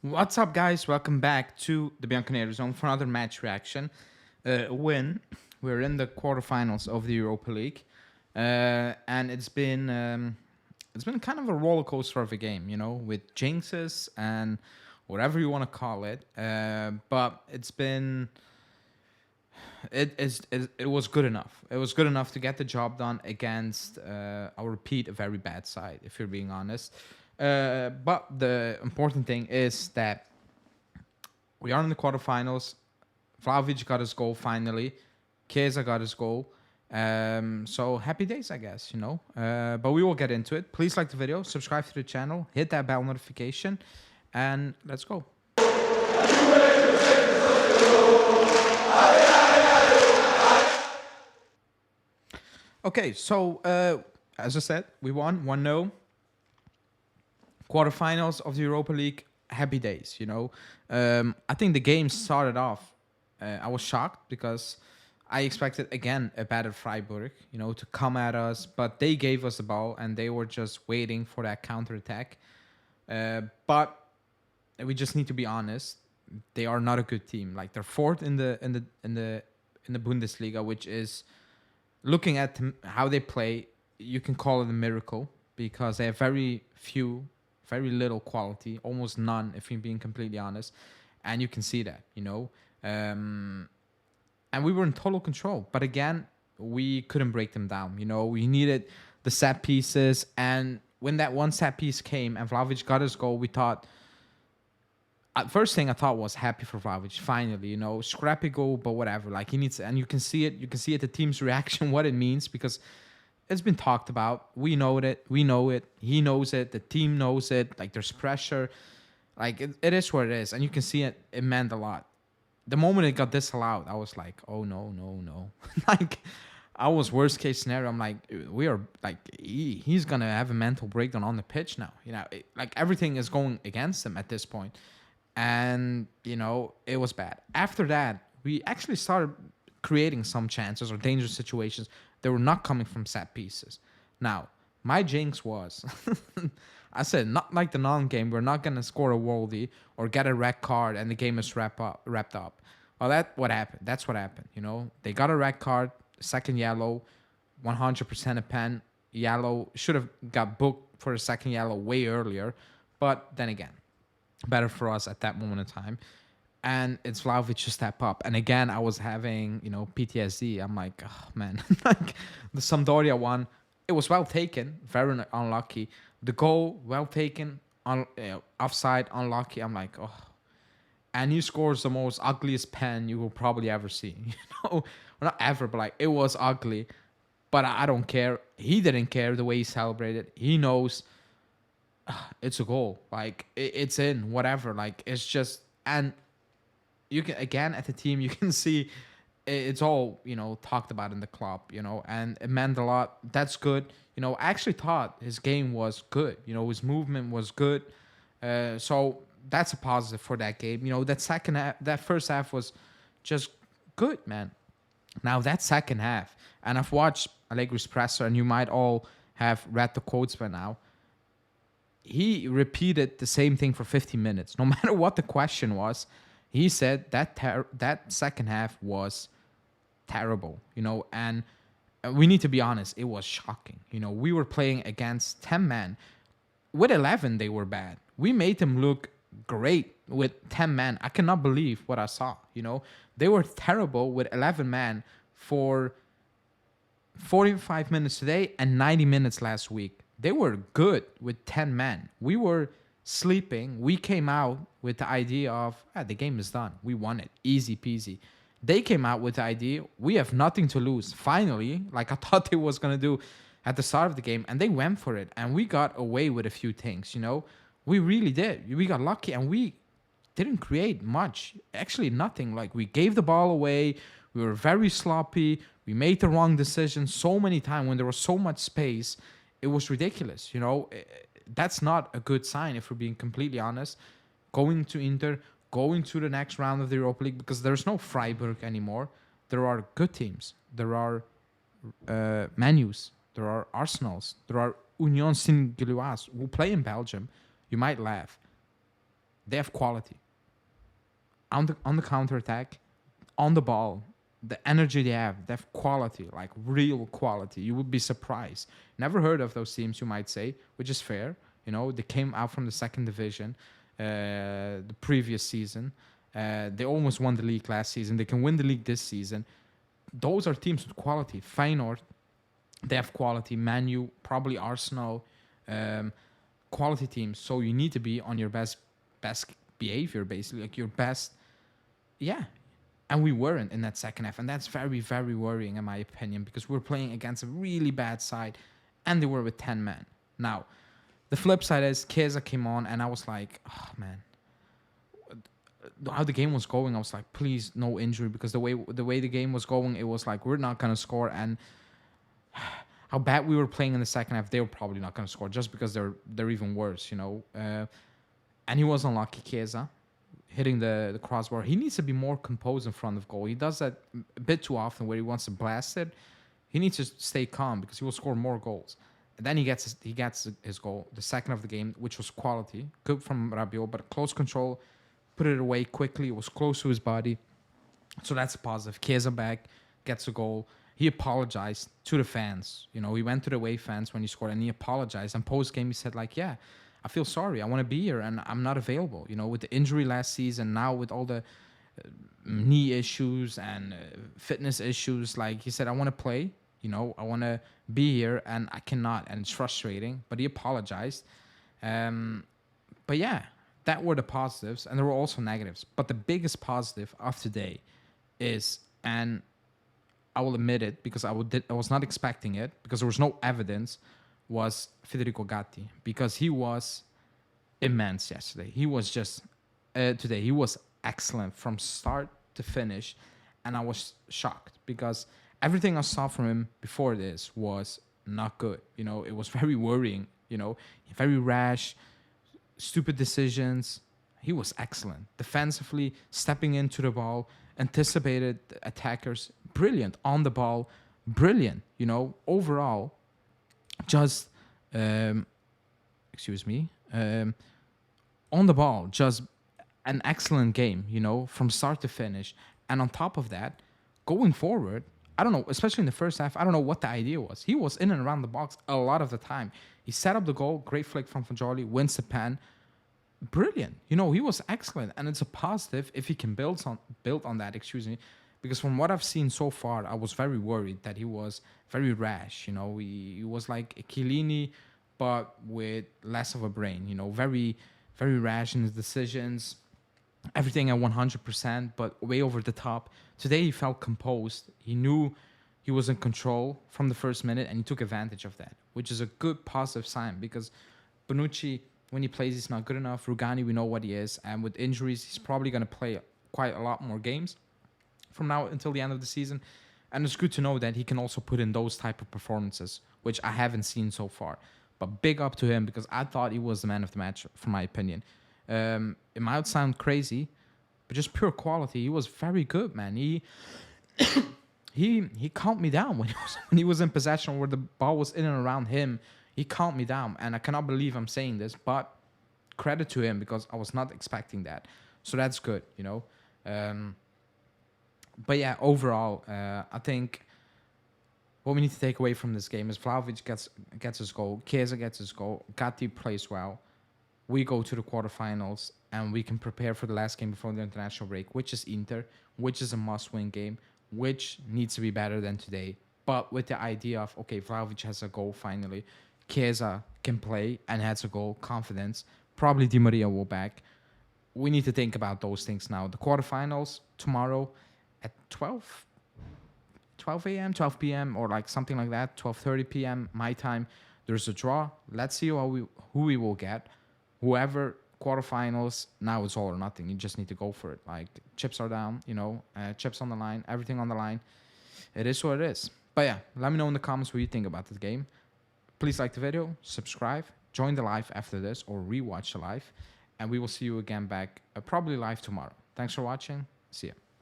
What's up, guys? Welcome back to the Bianconero Zone for another match reaction. Win. We're in the quarterfinals of the Europa League, and it's been kind of a roller coaster of a game, with jinxes and whatever you want to call it. But it was good enough. It was good enough to get the job done against, I'll repeat, a very bad side, if you're being honest. But the important thing is that we are in the quarterfinals. Vlahovic got his goal finally. Chiesa got his goal. So happy days, I guess. But we will get into it. Please like the video, subscribe to the channel, hit that bell notification, and let's go. Okay, so as I said, we won 1-0. Quarterfinals of the Europa League, happy days. I think the game started off. I was shocked because I expected again a battered FREIBURG, to come at us, but they gave us the ball and they were just waiting for that counter attack. But we just need to be honest; they are not a good team. Like they're fourth in the Bundesliga, which is, looking at how they play, you can call it a miracle because they have very little quality, almost none, if you're being completely honest. And you can see that. And we were in total control. But again, we couldn't break them down. We needed the set pieces. And when that one set piece came and Vlahovic got his goal, we thought, first thing I thought was happy for Vlahovic, finally, scrappy goal, but whatever. Like he needs, and you can see it, the team's reaction, what it means, because it's been talked about. We know it. He knows it. The team knows it. Like there's pressure. Like it is what it is, and you can see it. It meant a lot. The moment it got disallowed, I was like, oh no. Like I was worst case scenario. I'm like, we are like he's gonna have a mental breakdown on the pitch now. Like everything is going against him at this point, and it was bad. After that, we actually started creating some chances or dangerous situations. They were not coming from set pieces. Now, my jinx was, I said, not like the non-game, we're not going to score a worldie or get a red card and the game is wrapped up. Well, that's what happened. They got a red card, second yellow, 100% a pen. Yellow should have got booked for a second yellow way earlier. But then again, better for us at that moment in time. And it's Vlahovic to step up. And again, I was having, PTSD. I'm like, oh, man. Like, the Sampdoria one, it was well taken. Very unlucky. The goal, well taken. Offside, unlucky. I'm like, oh. And he scores the most ugliest pen you will probably ever see. Well, not ever, but like, it was ugly. But I don't care. He didn't care the way he celebrated. He knows it's a goal. Like, it's in, whatever. Like, it's just... And... you can, again, at the team, you can see it's all, talked about in the club, and it meant a lot. That's good. I actually thought his game was good. His movement was good. So that's a positive for that game. That first half was just good, man. Now that second half, and I've watched Allegri's presser, and you might all have read the quotes by now. He repeated the same thing for 50 minutes, no matter what the question was. He said that second half was terrible, and we need to be honest, it was shocking. We were playing against 10 men. With 11, they were bad. We made them look great with 10 men. I cannot believe what I saw, They were terrible with 11 men for 45 minutes today and 90 minutes last week. They were good with 10 men. We were sleeping. We came out with the idea of, the game is done. We won it. Easy peasy. They came out with the idea, we have nothing to lose. Finally, like I thought they was going to do at the start of the game. And they went for it. And we got away with a few things, We really did. We got lucky and we didn't create much. Actually, nothing. Like, we gave the ball away. We were very sloppy. We made the wrong decision so many times when there was so much space. It was ridiculous, That's not a good sign, if we're being completely honest. Going to Inter, going to the next round of the Europa League, because there's no Freiburg anymore. There are good teams. There are Manus. There are Arsenals. There are Union Saint-Gilloise who play in Belgium. You might laugh. They have quality on the counter attack, on the ball. The energy they have quality, like real quality. You would be surprised. Never heard of those teams, you might say, which is fair. They came out from the second division the previous season. They almost won the league last season. They can win the league this season. Those are teams with quality. Feyenoord, they have quality. Man U, probably Arsenal, quality teams. So you need to be on your best behavior, basically, like your best. Yeah, and we weren't in that second half, and that's very, very worrying in my opinion, because we're playing against a really bad side, and they were with 10 men. Now, the flip side is Chiesa came on, and I was like, oh man, how the game was going, I was like, please, no injury, because the way the game was going, it was like we're not gonna score, and how bad we were playing in the second half, they were probably not gonna score just because they're even worse, and he was unlucky, Chiesa, hitting the crossbar. He needs to be more composed in front of goal. He does that a bit too often where he wants to blast it. He needs to stay calm because he will score more goals. And then he gets his goal, the second of the game, which was quality. Good from Rabiot, but close control, put it away quickly. It was close to his body. So that's a positive. Chiesa back, gets a goal. He apologized to the fans. He went to the away fans when he scored, and he apologized. And post-game, he said, like, yeah, I feel sorry. I want to be here, and I'm not available. With the injury last season, now with all the knee issues and fitness issues, like he said, I want to play. I want to be here, and I cannot, and it's frustrating. But he apologized. But yeah, that were the positives, and there were also negatives. But the biggest positive of today is, and I will admit it because I was not expecting it because there was no evidence, was Federico Gatti, because he was immense yesterday. He was just today. He was excellent from start to finish, and I was shocked because everything I saw from him before this was not good. It was very worrying. Very rash, stupid decisions. He was excellent defensively, stepping into the ball, anticipated attackers, brilliant on the ball, brilliant. Overall. Just, on the ball, just an excellent game, from start to finish. And on top of that, going forward, I don't know, especially in the first half, I don't know what the idea was. He was in and around the box a lot of the time. He set up the goal, great flick from Fajoli, wins the pen. Brilliant. He was excellent. And it's a positive if he can build on that, because from what I've seen so far, I was very worried that he was very rash. He was like a Chiellini, but with less of a brain. Very, very rash in his decisions. Everything at 100%, but way over the top. Today he felt composed. He knew he was in control from the first minute, and he took advantage of that, which is a good positive sign, because Bonucci, when he plays, he's not good enough. Rugani, we know what he is, and with injuries, he's probably going to play quite a lot more games from now until the end of the season. And it's good to know that he can also put in those type of performances, which I haven't seen so far. But big up to him, because I thought he was the man of the match, from my opinion. It might sound crazy, but just pure quality. He was very good, man. He calmed me down when he was in possession, where the ball was in and around him. He calmed me down, and I cannot believe I'm saying this, but credit to him, because I was not expecting that. So that's good, But yeah, overall, I think what we need to take away from this game is Vlahovic gets his goal, Chiesa gets his goal, Gatti plays well. We go to the quarterfinals, and we can prepare for the last game before the international break, which is Inter, which is a must-win game, which needs to be better than today. But with the idea of, okay, Vlahovic has a goal finally, Chiesa can play and has a goal, confidence, probably Di Maria will back. We need to think about those things now. The quarterfinals tomorrow at 12 a.m., 12 p.m., or like something like that, 12:30 p.m. my time. There's a draw. Let's see who we will get. Whoever, quarterfinals, now it's all or nothing. You just need to go for it. Like, chips are down, chips on the line, everything on the line. It is what it is. But yeah, let me know in the comments what you think about the game. Please like the video, subscribe, join the live after this, or rewatch the live. And we will see you again back, probably live tomorrow. Thanks for watching. See ya.